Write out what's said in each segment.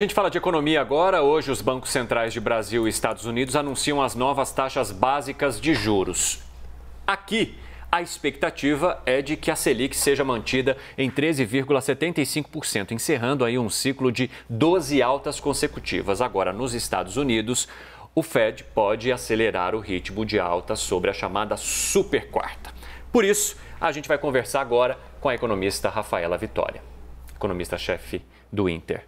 A gente fala de economia agora. Hoje, os bancos centrais de Brasil e Estados Unidos anunciam as novas taxas básicas de juros. Aqui, a expectativa é de que a Selic seja mantida em 13,75%, encerrando aí um ciclo de 12 altas consecutivas. Agora, nos Estados Unidos, o Fed pode acelerar o ritmo de alta sobre a chamada super quarta. Por isso, a gente vai conversar agora com a economista Rafaela Vitória, economista-chefe do Inter.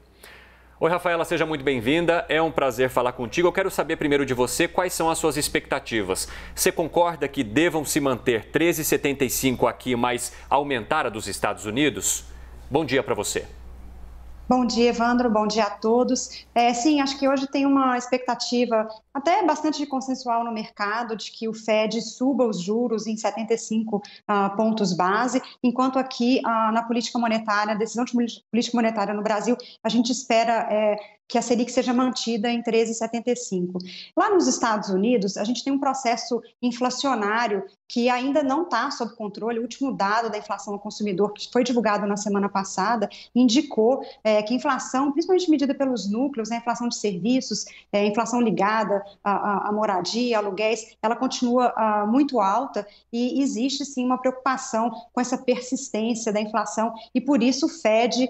Oi, Rafaela, seja muito bem-vinda. É um prazer falar contigo. Eu quero saber primeiro de você quais são as suas expectativas. Você concorda que devam se manter 13,75 aqui, mas aumentar a dos Estados Unidos? Bom dia para você. Bom dia, Evandro. Bom dia a todos. Sim, acho que hoje tem uma expectativa até bastante consensual no mercado de que o Fed suba os juros em 75 pontos base, enquanto aqui na política monetária, a decisão de política monetária no Brasil, a gente espera que a Selic seja mantida em 13,75. Lá nos Estados Unidos, a gente tem um processo inflacionário que ainda não está sob controle. O último dado da inflação ao consumidor, que foi divulgado na semana passada, indicou que a inflação, principalmente medida pelos núcleos, a inflação de serviços, a inflação ligada à moradia, aluguéis, ela continua muito alta e existe sim uma preocupação com essa persistência da inflação e por isso o Fed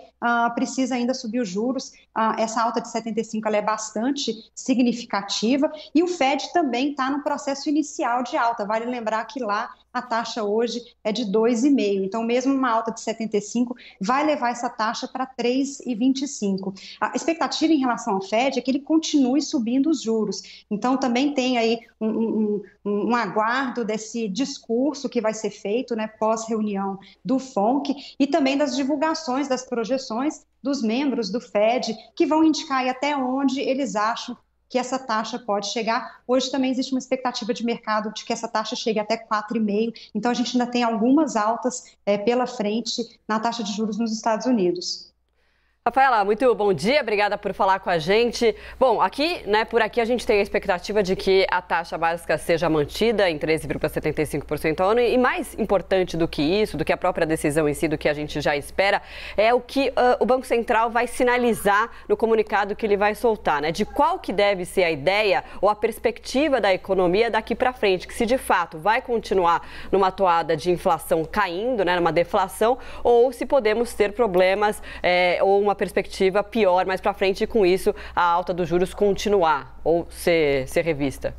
precisa ainda subir os juros. Essa alta de 75 ela é bastante significativa e o Fed também está no processo inicial de alta. Vale lembrar que lá a taxa hoje é de 2,5. Então, mesmo uma alta de 75 vai levar essa taxa para 3,25. A expectativa em relação ao Fed é que ele continue subindo os juros. Então, também tem aí um aguardo desse discurso que vai ser feito, né, pós-reunião do FONC e também das divulgações das projeções dos membros do Fed, que vão indicar aí até onde eles acham que essa taxa pode chegar. Hoje também existe uma expectativa de mercado de que essa taxa chegue até 4,5%. Então, a gente ainda tem algumas altas pela frente na taxa de juros nos Estados Unidos. Rafaela, muito bom dia, obrigada por falar com a gente. Bom, aqui, por aqui a gente tem a expectativa de que a taxa básica seja mantida em 13,75% ao ano e mais importante do que isso, do que a própria decisão em si, do que a gente já espera, é o que o Banco Central vai sinalizar no comunicado que ele vai soltar, de qual que deve ser a ideia ou a perspectiva da economia daqui para frente, que se de fato vai continuar numa toada de inflação caindo, numa deflação, ou se podemos ter problemas ou uma perspectiva pior mais para frente e com isso a alta dos juros continuar ou ser revista?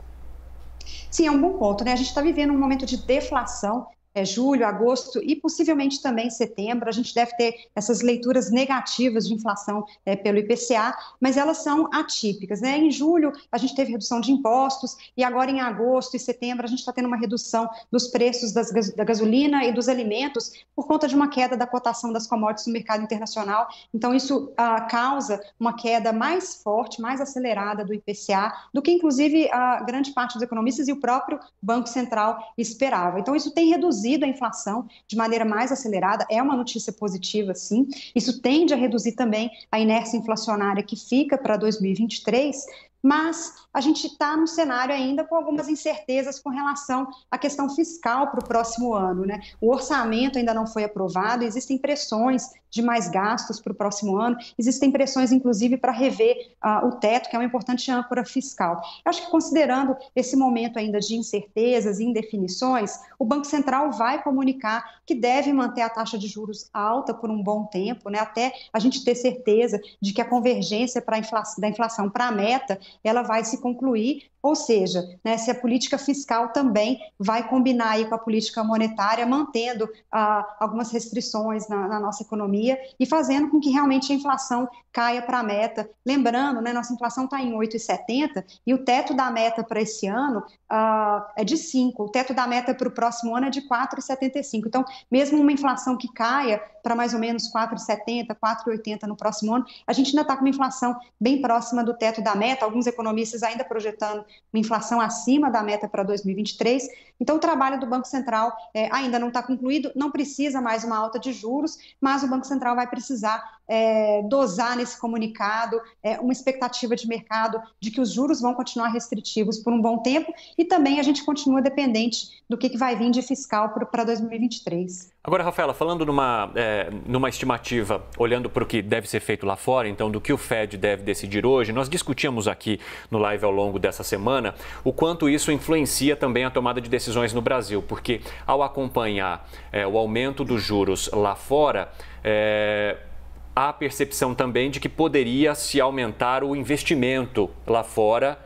Sim, é um bom ponto, A gente está vivendo um momento de deflação. Julho, agosto e possivelmente também setembro, a gente deve ter essas leituras negativas de inflação pelo IPCA, mas elas são atípicas, Em julho, a gente teve redução de impostos e agora em agosto e setembro a gente está tendo uma redução dos preços da gasolina e dos alimentos por conta de uma queda da cotação das commodities no mercado internacional. Então, isso causa uma queda mais forte, mais acelerada do IPCA do que, inclusive, a grande parte dos economistas e o próprio Banco Central esperava. Então, isso tem reduzido a inflação de maneira mais acelerada, é uma notícia positiva, sim. Isso tende a reduzir também a inércia inflacionária que fica para 2023, mas a gente está num cenário ainda com algumas incertezas com relação à questão fiscal para o próximo ano, O orçamento ainda não foi aprovado, existem pressões de mais gastos para o próximo ano, existem pressões, inclusive, para rever o teto, que é uma importante âncora fiscal. Eu acho que, considerando esse momento ainda de incertezas e indefinições, o Banco Central vai comunicar que deve manter a taxa de juros alta por um bom tempo, até a gente ter certeza de que a convergência da inflação para a meta ela vai se concluir, ou seja, se a política fiscal também vai combinar aí com a política monetária, mantendo algumas restrições na nossa economia e fazendo com que realmente a inflação caia para a meta. Lembrando, nossa inflação está em 8,70 e o teto da meta para esse ano é de 5, o teto da meta para o próximo ano é de 4,75. Então, mesmo uma inflação que caia para mais ou menos 4,70, 4,80 no próximo ano, a gente ainda está com uma inflação bem próxima do teto da meta, alguns economistas ainda projetando uma inflação acima da meta para 2023. Então, o trabalho do Banco Central ainda não está concluído, não precisa mais uma alta de juros, mas o Banco Central vai precisar dosar nesse comunicado uma expectativa de mercado de que os juros vão continuar restritivos por um bom tempo e também a gente continua dependente do que vai vir de fiscal para 2023. Agora, Rafaela, falando numa estimativa, olhando para o que deve ser feito lá fora, então do que o Fed deve decidir hoje, nós discutimos aqui no live ao longo dessa semana o quanto isso influencia também a tomada de decisões no Brasil, porque ao acompanhar o aumento dos juros lá fora, há a percepção também de que poderia se aumentar o investimento lá fora,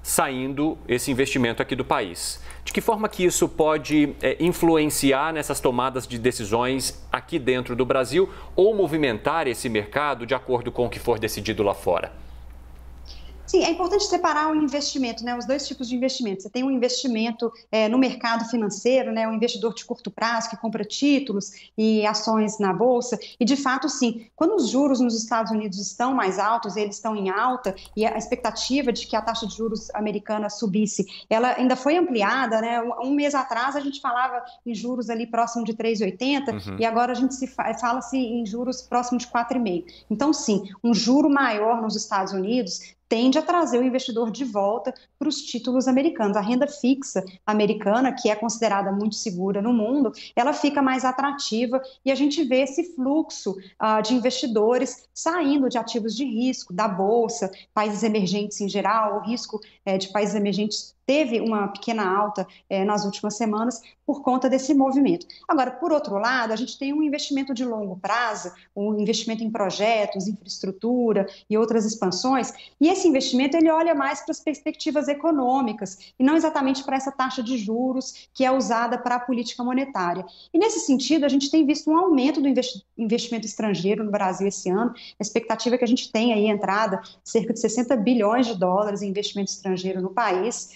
saindo esse investimento aqui do país. De que forma que isso pode influenciar nessas tomadas de decisões aqui dentro do Brasil ou movimentar esse mercado de acordo com o que for decidido lá fora? Sim, é importante separar o investimento, né? Os dois tipos de investimento. Você tem um investimento no mercado financeiro, né? Um investidor de curto prazo que compra títulos e ações na bolsa. E, de fato, sim, quando os juros nos Estados Unidos estão mais altos, eles estão em alta, e a expectativa de que a taxa de juros americana subisse, ela ainda foi ampliada, né? Um mês atrás a gente falava em juros ali próximo de 3,80 e agora a gente fala-se em juros próximo de 4,5. Então, sim, um juro maior nos Estados Unidos tende a trazer o investidor de volta para os títulos americanos. A renda fixa americana, que é considerada muito segura no mundo, ela fica mais atrativa e a gente vê esse fluxo de investidores saindo de ativos de risco, da bolsa, países emergentes em geral. O risco de países emergentes teve uma pequena alta nas últimas semanas por conta desse movimento. Agora, por outro lado, a gente tem um investimento de longo prazo, um investimento em projetos, infraestrutura e outras expansões, e esse investimento ele olha mais para as perspectivas econômicas e não exatamente para essa taxa de juros que é usada para a política monetária. E nesse sentido, a gente tem visto um aumento do investimento estrangeiro no Brasil esse ano. A expectativa é que a gente tenha aí entrada cerca de 60 bilhões de dólares em investimento estrangeiro no país.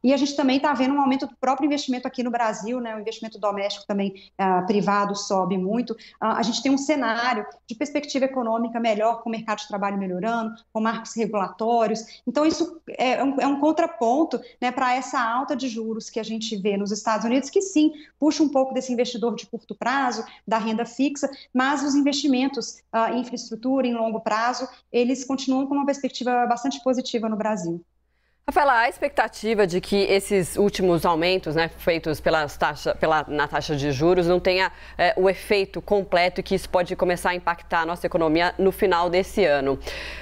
E a gente também está vendo um aumento do próprio investimento aqui no Brasil, né? O investimento doméstico também privado sobe muito. A gente tem um cenário de perspectiva econômica melhor, com o mercado de trabalho melhorando, com marcos regulatórios. Então, isso é um contraponto, né, para essa alta de juros que a gente vê nos Estados Unidos, que sim, puxa um pouco desse investidor de curto prazo, da renda fixa, mas os investimentos em infraestrutura, em longo prazo, eles continuam com uma perspectiva bastante positiva no Brasil. Rafaela, a expectativa de que esses últimos aumentos, né, feitos na taxa de juros não tenha o efeito completo e que isso pode começar a impactar a nossa economia no final desse ano.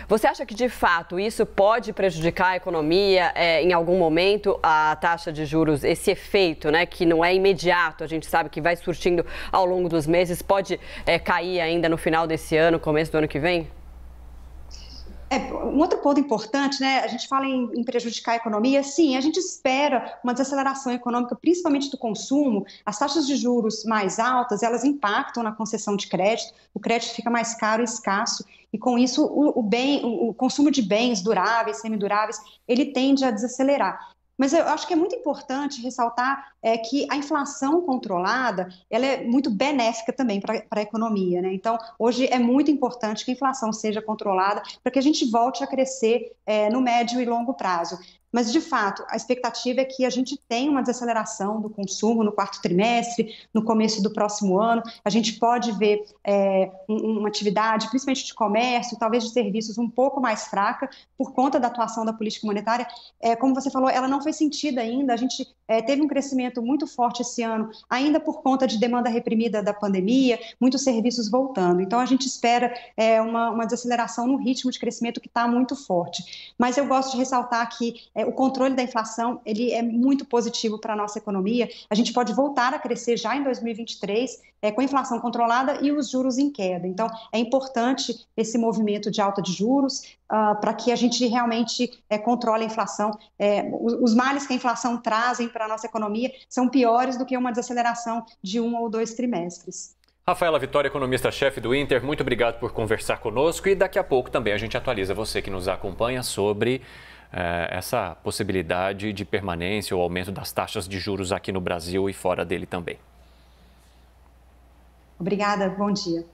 Você acha que, de fato, isso pode prejudicar a economia em algum momento, a taxa de juros, esse efeito, né, que não é imediato, a gente sabe que vai surtindo ao longo dos meses, pode cair ainda no final desse ano, começo do ano que vem? Um outro ponto importante, né? A gente fala em prejudicar a economia. Sim, a gente espera uma desaceleração econômica, principalmente do consumo. As taxas de juros mais altas, elas impactam na concessão de crédito. O crédito fica mais caro e escasso. E com isso, o consumo de bens duráveis, semiduráveis, ele tende a desacelerar. Mas eu acho que é muito importante ressaltar que a inflação controlada ela é muito benéfica também para a economia, né? Então, hoje é muito importante que a inflação seja controlada para que a gente volte a crescer no médio e longo prazo. Mas, de fato, a expectativa é que a gente tenha uma desaceleração do consumo no quarto trimestre, no começo do próximo ano. A gente pode ver uma atividade, principalmente de comércio, talvez de serviços, um pouco mais fraca por conta da atuação da política monetária. Como você falou, ela não foi sentida ainda. A gente teve um crescimento muito forte esse ano, ainda por conta de demanda reprimida da pandemia, muitos serviços voltando. Então, a gente espera uma desaceleração no ritmo de crescimento que está muito forte. Mas eu gosto de ressaltar que o controle da inflação ele é muito positivo para a nossa economia. A gente pode voltar a crescer já em 2023 com a inflação controlada e os juros em queda. Então, é importante esse movimento de alta de juros para que a gente realmente controle a inflação. Os males que a inflação trazem para a nossa economia são piores do que uma desaceleração de 1 ou 2 trimestres. Rafaela Vitória, economista-chefe do Inter, muito obrigado por conversar conosco e daqui a pouco também a gente atualiza você que nos acompanha sobre essa possibilidade de permanência ou aumento das taxas de juros aqui no Brasil e fora dele também. Obrigada, bom dia.